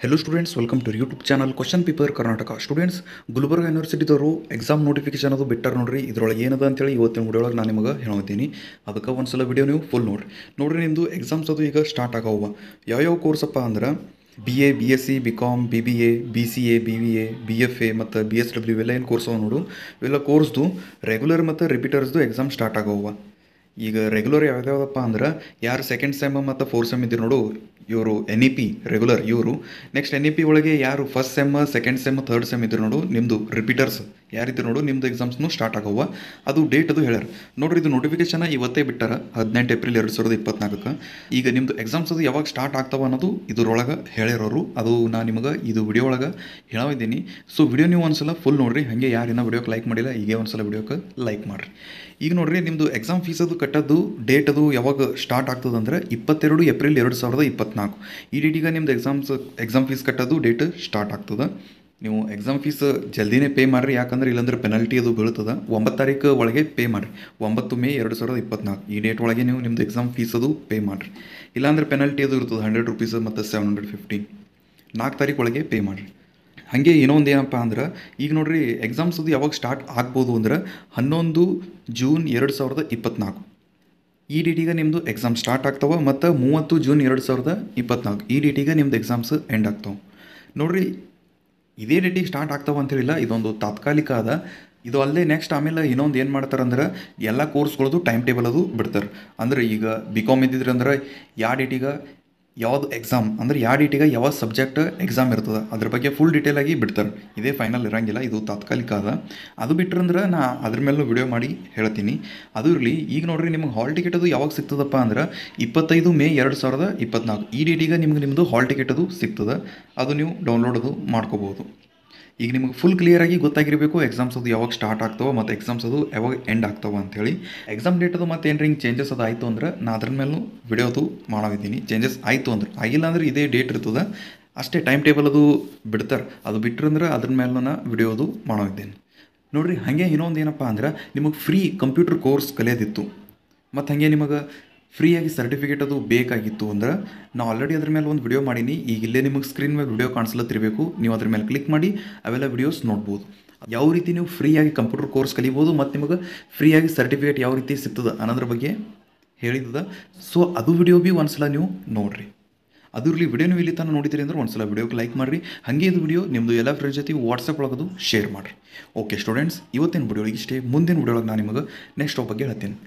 Hello students, welcome to YouTube channel question paper Karnataka. Students, Gulbarga ಯೂನಿವರ್ಸಿಟಿದವರು exam notification ಅದು ಬಿಟ್ಟಾರ ನೋಡ್ರಿ. ಇದ್ರೊಳಗೆ ಏನದ ಅಂತೇಳಿ ಇವತ್ತಿನ ವಿಡಿಯೊಳಗೆ ನಾನು ನಿಮಗೆ ಹೇಳ್ತೀನಿ. ಅದಕ್ಕೆ ಒಂದ್ಸಲ ವಿಡಿಯೋ ನೀವು ಫುಲ್ ನೋಡ್ರಿ ನಿಮ್ಮದು ಎಕ್ಸಾಮ್ಸ್ ಅದು ಈಗ ಸ್ಟಾರ್ಟ್ ಆಗವ. ಯಾವ್ಯಾವ ಕೋರ್ಸಪ್ಪ ಅಂದ್ರೆ BA, BSc, BCom, BBA, BCA, BVA, BFA ಮತ್ತು BSW ಇವೆಲ್ಲ ಏನು ಕೋರ್ಸ್ ಅವ ನೋಡು. ಇವೆಲ್ಲ ಕೋರ್ಸ್ದು ರೆಗ್ಯುಲರ್ ಮತ್ತು ರಿಪೀಟರ್ಸ್ದು ಎಕ್ಸಾಮ್ ಸ್ಟಾರ್ಟ್ ಆಗವ. ಈಗ ರೆಗ್ಯುಲರ್ ಯಾವ್ದಾವಪ್ಪ ಅಂದ್ರೆ ಯಾರು ಸೆಕೆಂಡ್ ಸೆಮ್ ಮತ್ತು ಫೋರ್ತ್ ಸೆಮ್ ಇದ್ದೀರಿ ನೋಡು, ಇವರು NEP ರೆಗ್ಯುಲರ್ ಇವರು. ನೆಕ್ಸ್ಟ್ NEP ಒಳಗೆ ಯಾರು first sem second sem third sem ಇದ್ರು ನೋಡು, ನಿಮ್ಮದು ರಿಪೀಟರ್ಸ್ ಯಾರಿದ್ರು ನೋಡು, ನಿಮ್ಮದು ಎಕ್ಸಾಮ್ಸ್ನು ಸ್ಟಾರ್ಟ್ ಆಗವ. ಅದು ಡೇಟ್ ಅದು ಹೇಳ್ಯಾರ ನೋಡ್ರಿ. ಇದು ನೋಟಿಫಿಕೇಶನ್ ಇವತ್ತೇ ಬಿಟ್ಟಾರ, 18 ಏಪ್ರಿಲ್ 2024. ಈಗ ನಿಮ್ಮದು ಎಕ್ಸಾಮ್ಸ್ ಅದು ಯಾವಾಗ ಸ್ಟಾರ್ಟ್ ಆಗ್ತಾವ ಅನ್ನೋದು ಇದ್ರೊಳಗೆ ಹೇಳಿರೋರು. ಅದು ನಾನು ನಿಮಗೆ ಇದು ವಿಡಿಯೋ ಒಳಗೆ ಹೇಳಿದ್ದೀನಿ. ಸೊ ವಿಡಿಯೋ ನೀವು ಒಂದ್ಸಲ ಫುಲ್ ನೋಡ್ರಿ. ಹಾಗೆ ಯಾರಿನ ವಿಡಿಯೋಕ್ಕೆ ಲೈಕ್ ಮಾಡಿಲ್ಲ, ಈಗ ಒಂದ್ಸಲ ವಿಡಿಯೋಕ್ಕೆ ಲೈಕ್ ಮಾಡಿರಿ. ಈಗ ನೋಡ್ರಿ, ನಿಮ್ಮದು ಎಕ್ಸಾಮ್ ಫೀಸ್ ಅದು ಕಟ್ಟೋದು ಡೇಟ್ ಅದು ಯಾವಾಗ ಸ್ಟಾರ್ಟ್ ಆಗ್ತದೆ ಅಂದರೆ 22 ಏಪ್ರಿಲ್ 2024. ಈ ಡೇಟಿಗೆ ನಿಮ್ದು ಎಕ್ಸಾಮ್ ಫೀಸ್ ಕಟ್ಟೋದು ಡೇಟ್ ಸ್ಟಾರ್ಟ್ ಆಗ್ತದೆ. ನೀವು ಎಕ್ಸಾಮ್ ಫೀಸ್ ಜಲ್ದಿನೇ ಪೇ ಮಾಡಿರಿ, ಯಾಕಂದ್ರೆ ಇಲ್ಲಾಂದ್ರೆ ಪೆನಲ್ಟಿ ಅದು ಬೀಳ್ತದೆ. 9 ತಾರೀಕು ಒಳಗೆ ಪೇ ಮಾಡಿರಿ. 9 ಮೇ 2024 ಈ ಡೇಟ್ ಒಳಗೆ ನೀವು ನಿಮ್ಮದು ಎಕ್ಸಾಮ್ ಫೀಸ್ ಅದು ಪೇ ಮಾಡಿರಿ. ಇಲ್ಲಾಂದ್ರೆ ಪೆನಲ್ಟಿ ಅದು ಇರ್ತದೆ, 100 ರೂಪೀಸ್ ಮತ್ತು 715. 4 ತಾರೀಕು ಒಳಗೆ ಪೇ ಮಾಡಿರಿ. ಹಾಗೆ ಇನ್ನೊಂದು ಏನಪ್ಪ ಅಂದ್ರೆ, ಈಗ ನೋಡ್ರಿ ಎಕ್ಸಾಮ್ಸ್ ಅದು ಯಾವಾಗ ಸ್ಟಾರ್ಟ್ ಆಗ್ಬೋದು ಅಂದ್ರೆ 11 ಜೂನ್ 2024 ಈ ಡೇಟಿಗೆ ನಿಮ್ಮದು ಎಕ್ಸಾಮ್ ಸ್ಟಾರ್ಟ್ ಆಗ್ತಾವೆ. ಮತ್ತು 30 ಜೂನ್ 2024 ಈ ಡೇಟಿಗೆ ನಿಮ್ಮದು ಎಕ್ಸಾಮ್ಸ್ ಎಂಡ್ ಆಗ್ತಾವೆ ನೋಡ್ರಿ. ಇದೇ ಡೇಟಿಗೆ ಸ್ಟಾರ್ಟ್ ಆಗ್ತಾವೆ ಅಂತೇಳಿಲ್ಲ, ಇದೊಂದು ತಾತ್ಕಾಲಿಕ ಅದ. ಇದು ಅಲ್ಲದೆ ನೆಕ್ಸ್ಟ್ ಆಮೇಲೆ ಇನ್ನೊಂದು ಏನು ಮಾಡ್ತಾರೆ ಅಂದ್ರೆ, ಎಲ್ಲ ಕೋರ್ಸ್ಗಳದ್ದು ಟೈಮ್ ಟೇಬಲ್ ಅದು ಬಿಡ್ತಾರೆ. ಅಂದರೆ ಈಗ BCom ಇದ್ದಿದ್ರೆ ಅಂದ್ರೆ ಯಾವ ಡೇಟಿಗೆ ಯಾವ್ದು ಎಕ್ಸಾಮ್ ಅಂದ್ರೆ ಯಾವ ಡೇಟಿಗೆ ಯಾವ ಸಬ್ಜೆಕ್ಟ್ ಎಕ್ಸಾಮ್ ಇರ್ತದೆ ಅದ್ರ ಬಗ್ಗೆ ಫುಲ್ ಡೀಟೇಲಾಗಿ ಬಿಡ್ತಾರೆ. ಇದೇ ಫೈನಲ್ ಇರೋಂಗಿಲ್ಲ, ಇದು ತಾತ್ಕಾಲಿಕ ಅದ. ಅದು ಬಿಟ್ರಂದ್ರೆ ನಾ ಅದ್ರ ಮೇಲೂ ವಿಡಿಯೋ ಮಾಡಿ ಹೇಳ್ತೀನಿ. ಅದು ಇರಲಿ. ಈಗ ನೋಡ್ರಿ, ನಿಮ್ಗೆ ಹಾಲ್ ಟಿಕೆಟ್ ಅದು ಯಾವಾಗ ಸಿಗ್ತದಪ್ಪ ಅಂದ್ರೆ 25 ಮೇ 2024 ಈ ಡೇಟಿಗೆ ನಿಮ್ಮದು ಹಾಲ್ ಟಿಕೆಟ್ ಅದು ಸಿಗ್ತದೆ. ಅದು ನೀವು ಡೌನ್ಲೋಡ್ ಅದು ಮಾಡ್ಕೋಬೋದು. ಈಗ ನಿಮಗೆ ಫುಲ್ ಕ್ಲಿಯರಾಗಿ ಗೊತ್ತಾಗಿರಬೇಕು ಎಕ್ಸಾಮ್ಸ್ ಅದು ಯಾವಾಗ ಸ್ಟಾರ್ಟ್ ಆಗ್ತಾವೆ ಮತ್ತು ಎಕ್ಸಾಮ್ಸ್ ಅದು ಯಾವಾಗ ಎಂಡ್ ಆಗ್ತಾವೆ ಅಂಥೇಳಿ. ಎಕ್ಸಾಮ್ ಡೇಟ್ ಅದು ಮತ್ತು ಏನು ಹಿಂಗೆ ಚೇಂಜಸ್ ಅದು ಆಯಿತು ಅಂದ್ರೆ ನಾ ಅದ್ರ ಮೇಲೂ ವಿಡಿಯೋ ಅದು ಮಾಡಿದ್ದೀನಿ. ಚೇಂಜಸ್ ಆಯಿತು ಅಂದ್ರೆ, ಆಗಿಲ್ಲ ಅಂದ್ರೆ ಇದೇ ಡೇಟ್ ಇರ್ತದೆ ಅಷ್ಟೇ. ಟೈಮ್ ಟೇಬಲ್ ಅದು ಬಿಡ್ತಾರೆ. ಅದು ಬಿಟ್ಟರಂದ್ರೆ ಅದ್ರ ಮೇಲೂ ನಾ ವಿಡಿಯೋ ಅದು ಮಾಡಿದ್ದೀನಿ ನೋಡಿರಿ. ಹಾಗೆ ಇನ್ನೊಂದು ಏನಪ್ಪ ಅಂದ್ರೆ, ನಿಮಗೆ ಫ್ರೀ ಕಂಪ್ಯೂಟರ್ ಕೋರ್ಸ್ ಕಲಿಯೋದಿತ್ತು ಮತ್ತು ಹಾಗೆ ನಿಮಗೆ ಫ್ರೀಯಾಗಿ ಸರ್ಟಿಫಿಕೇಟ್ ಅದು ಬೇಕಾಗಿತ್ತು ಅಂದ್ರೆ, ನಾನು ಆಲ್ರೆಡಿ ಅದ್ರ ಮೇಲೆ ಒಂದು ವಿಡಿಯೋ ಮಾಡೀನಿ. ಈಗ ಇಲ್ಲೇ ನಿಮಗೆ ಸ್ಕ್ರೀನ್ ಮೇಲೆ ವಿಡಿಯೋ ಕಾಣಿಸ್ಲತ್ತಿರಬೇಕು, ನೀವು ಅದ್ರ ಮೇಲೆ ಕ್ಲಿಕ್ ಮಾಡಿ ಅವೆಲ್ಲ ವಿಡಿಯೋಸ್ ನೋಡ್ಬೋದು. ಯಾವ ರೀತಿ ನೀವು ಫ್ರೀಯಾಗಿ ಕಂಪ್ಯೂಟರ್ ಕೋರ್ಸ್ ಕಲಿಬೋದು ಮತ್ತು ನಿಮಗೆ ಫ್ರೀಯಾಗಿ ಸರ್ಟಿಫಿಕೇಟ್ ಯಾವ ರೀತಿ ಸಿಗ್ತದೆ ಅನ್ನೋದ್ರ ಬಗ್ಗೆ ಹೇಳಿದ್ದದ. ಸೊ ಅದು ವಿಡಿಯೋ ಭೀ ಒಂದ್ಸಲ ನೀವು ನೋಡಿರಿ. ಅದು ಇರಲಿ. ವಿಡಿಯೋ ನೀವು ಇಲ್ಲಿ ತನಕ ನೋಡಿದ್ದೀರಿ ಅಂದ್ರೆ ಒಂದ್ಸಲ ವಿಡಿಯೋಗೆ ಲೈಕ್ ಮಾಡಿರಿ. ಹಾಗೆ ಇದು ವಿಡಿಯೋ ನಿಮ್ಮದು ಎಲ್ಲ ಫ್ರೆಂಡ್ಸ್ ಜೊತೆ ವಾಟ್ಸಪ್ ಒಳಗದು ಶೇರ್ ಮಾಡಿರಿ. ಓಕೆ ಸ್ಟೂಡೆಂಟ್ಸ್, ಇವತ್ತಿನ ವಿಡಿಯೋ ಇಷ್ಟೇ. ಮುಂದಿನ ವಿಡಿಯೋ ಒಳಗೆ ನಾನು ನಿಮಗೆ ನೆಕ್ಸ್ಟ್ ಬಗ್ಗೆ ಹೇಳ್ತೀನಿ.